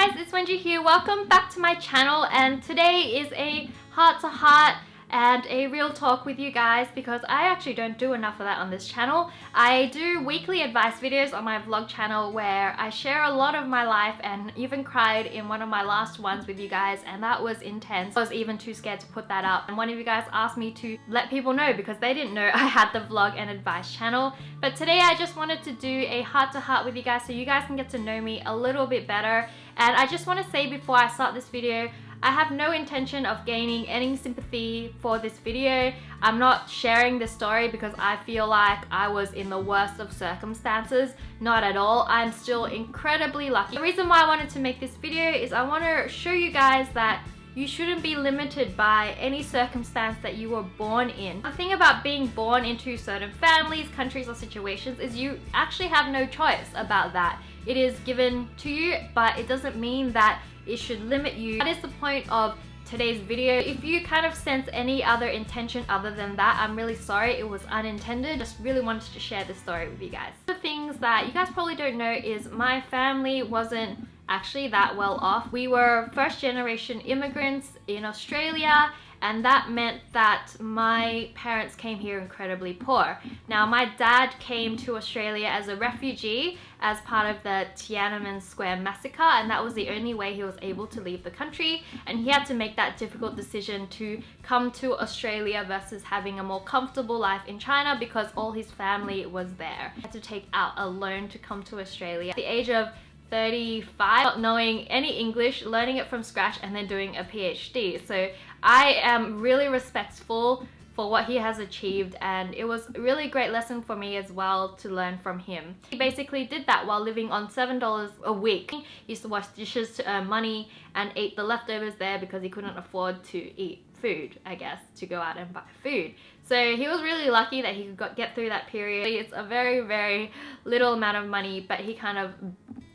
guys, it's Wengie here. Welcome back to my channel, and today is a heart-to-heart and a real talk with you guys because I actually don't do enough of that on this channel. I do weekly advice videos on my vlog channel where I share a lot of my life and even cried in one of my last ones with you guys, and that was intense. I was even too scared to put that up, and one of you guys asked me to let people know because they didn't know I had the vlog and advice channel. But today I just wanted to do a heart-to-heart with you guys so you guys can get to know me a little bit better. And I just want to say before I start this video, I have no intention of gaining any sympathy for this video. I'm not sharing this story because I feel like I was in the worst of circumstances. Not at all. I'm still incredibly lucky. The reason why I wanted to make this video is I want to show you guys that you shouldn't be limited by any circumstance that you were born in. The thing about being born into certain families, countries, or situations is you actually have no choice about that. It is given to you, but it doesn't mean that it should limit you. That is the point of today's video. If you kind of sense any other intention other than that, I'm really sorry, it was unintended. Just really wanted to share this story with you guys. The things that you guys probably don't know is my family wasn't actually that well off. We were first generation immigrants in Australia, and that meant that my parents came here incredibly poor. Now, my dad came to Australia as a refugee as part of the Tiananmen Square massacre, and that was the only way he was able to leave the country, and he had to make that difficult decision to come to Australia versus having a more comfortable life in China because all his family was there. He had to take out a loan to come to Australia. At the age of 35, not knowing any English, learning it from scratch, and then doing a PhD. So I am really respectful for what he has achieved, and it was a really great lesson for me as well to learn from him. He basically did that while living on $7 a week. He used to wash dishes to earn money and ate the leftovers there because he couldn't afford to eat food, I guess, to go out and buy food. So he was really lucky that he could get through that period. It's a very, very little amount of money, but he kind of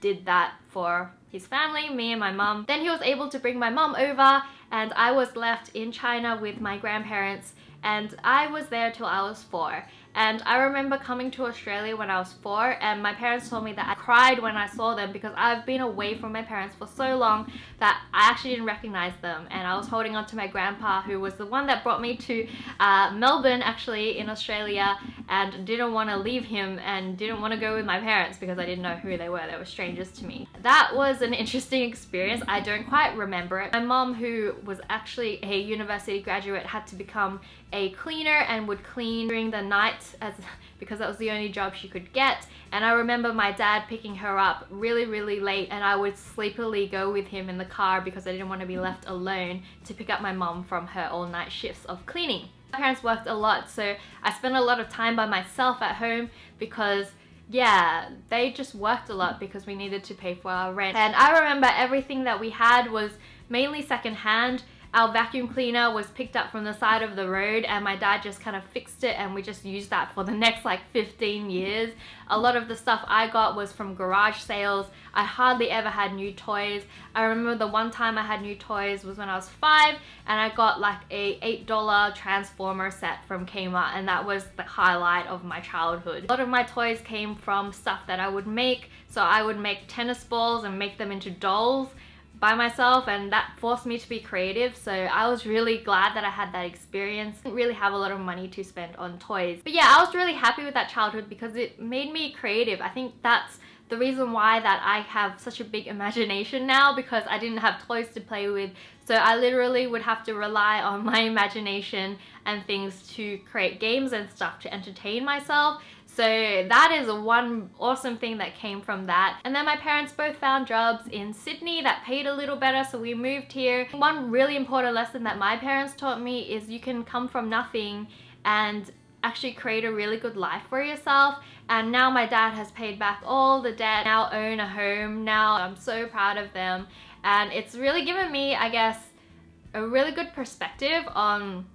did that for his family, me and my mum. Then he was able to bring my mum over, and I was left in China with my grandparents, and I was there till I was 4. And I remember coming to Australia when I was 4, and my parents told me that I cried when I saw them because I've been away from my parents for so long that I actually didn't recognize them. And I was holding on to my grandpa, who was the one that brought me to Melbourne, actually, in Australia, and didn't want to leave him and didn't want to go with my parents because I didn't know who they were. They were strangers to me. That was an interesting experience. I don't quite remember it. My mom, who was actually a university graduate, had to become a cleaner and would clean during the night because that was the only job she could get. And I remember my dad picking her up really late, and I would sleepily go with him in the car because I didn't want to be left alone to pick up my mom from her all-night shifts of cleaning. My parents worked a lot, so I spent a lot of time by myself at home because yeah, they just worked a lot because we needed to pay for our rent. And I remember everything that we had was mainly secondhand. Our vacuum cleaner was picked up from the side of the road, and my dad just kind of fixed it, and we just used that for the next like 15 years. A lot of the stuff I got was from garage sales. I hardly ever had new toys. I remember the one time I had new toys was when I was 5, and I got like a $8 Transformer set from Kmart, and that was the highlight of my childhood. A lot of my toys came from stuff that I would make. So I would make tennis balls and make them into dolls by myself, and that forced me to be creative. So I was really glad that I had that experience. Didn't really have a lot of money to spend on toys, but yeah, I was really happy with that childhood because it made me creative. I think that's the reason why that I have such a big imagination now, because I didn't have toys to play with. So I literally would have to rely on my imagination and things to create games and stuff to entertain myself. So that is one awesome thing that came from that. And then my parents both found jobs in Sydney that paid a little better, so we moved here. One really important lesson that my parents taught me is you can come from nothing and actually create a really good life for yourself. And now my dad has paid back all the debt, now own a home. Now I'm so proud of them, and it's really given me, I guess, a really good perspective on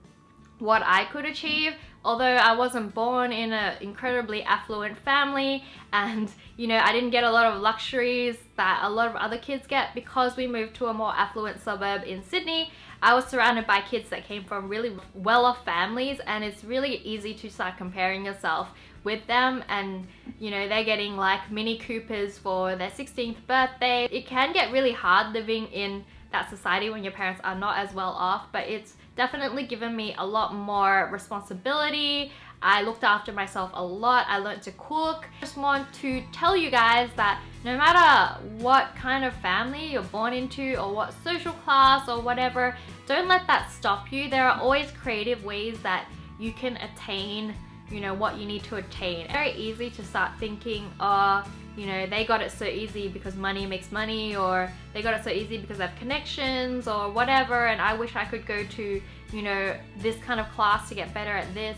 what I could achieve. Although I wasn't born in an incredibly affluent family, and you know, I didn't get a lot of luxuries that a lot of other kids get because we moved to a more affluent suburb in Sydney. I was surrounded by kids that came from really well-off families, and it's really easy to start comparing yourself with them, and you know, they're getting like Mini Coopers for their 16th birthday. It can get really hard living in that society when your parents are not as well off, but it's definitely given me a lot more responsibility. I looked after myself a lot. I learned to cook. I just want to tell you guys that no matter what kind of family you're born into or what social class or whatever, don't let that stop you. There are always creative ways that you can attain, you know, what you need to attain. It's very easy to start thinking, oh, you know, they got it so easy because money makes money, or they got it so easy because they have connections or whatever, and I wish I could go to, you know, this kind of class to get better at this,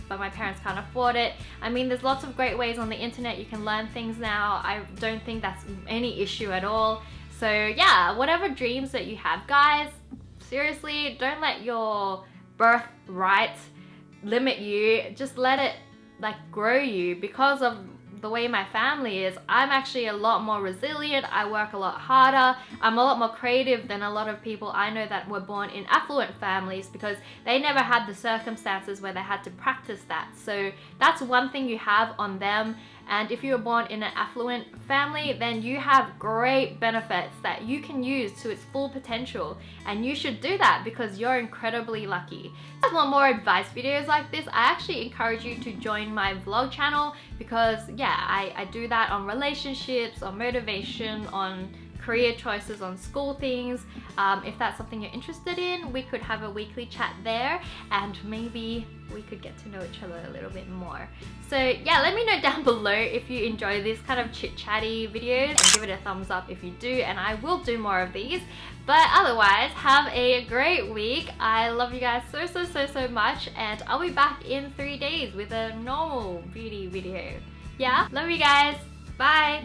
but my parents can't afford it. I mean, there's lots of great ways on the internet. You can learn things now. I don't think that's any issue at all. So yeah, whatever dreams that you have, guys, seriously, don't let your birthright limit you. Just let it like grow you. Because of the way my family is, I'm actually a lot more resilient. I work a lot harder. I'm a lot more creative than a lot of people I know that were born in affluent families, because they never had the circumstances where they had to practice that. So that's one thing you have on them. And if you were born in an affluent family, then you have great benefits that you can use to its full potential, and you should do that because you're incredibly lucky. If you want more advice videos like this, I actually encourage you to join my vlog channel, because yeah, I do that on relationships, on motivation, on career choices, on school things. If that's something you're interested in, we could have a weekly chat there, and maybe we could get to know each other a little bit more. So yeah, let me know down below if you enjoy this kind of chit-chatty videos, and give it a thumbs up if you do, and I will do more of these. But otherwise, have a great week. I love you guys so much, and I'll be back in 3 days with a normal beauty video. Yeah, love you guys. Bye.